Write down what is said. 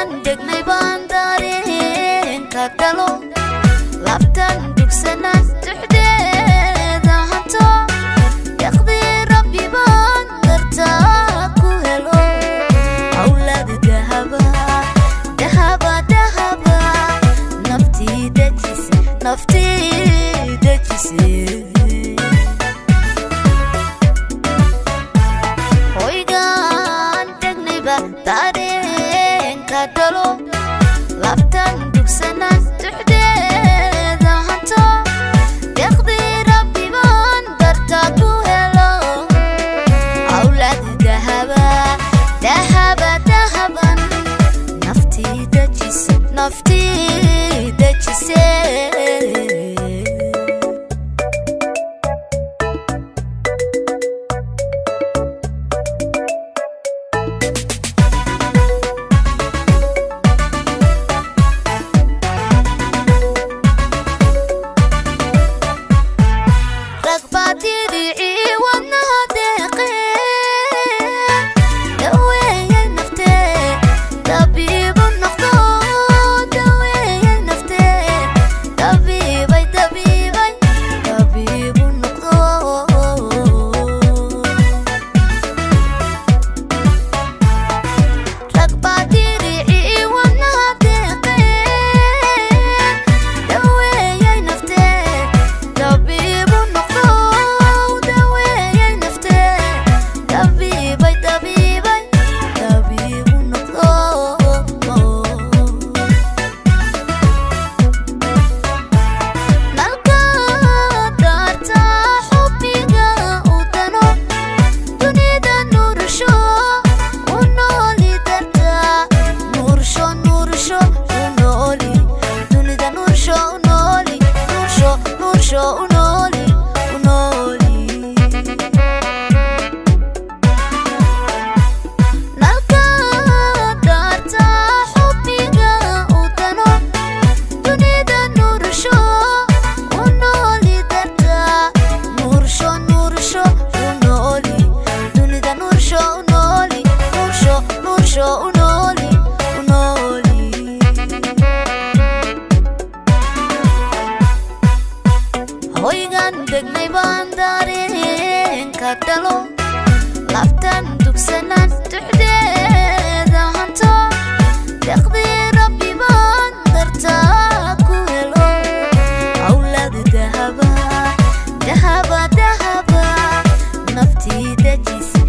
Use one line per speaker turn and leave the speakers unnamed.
hoygan degnay baan dareenka galo labtan dugsanaan duxdeeda hanto yaqdii rabbi baan dartaa ku helo awlaad dahaba dahaba dahaba naftii dejise hoygan degnay baan dareenka galo labtan dugsanaan duxdeeda hanto yaqdii rabbi baan dartaa ku helo awlaad dahaba dahaba dahaban naftii dejise hoygan degnay baan dareenka galo labtan dugsanaan duxdeeda hanto yaqdii rabbi baan dartaa ku helo awlaad dahaba dahaba dahaba naftii dejise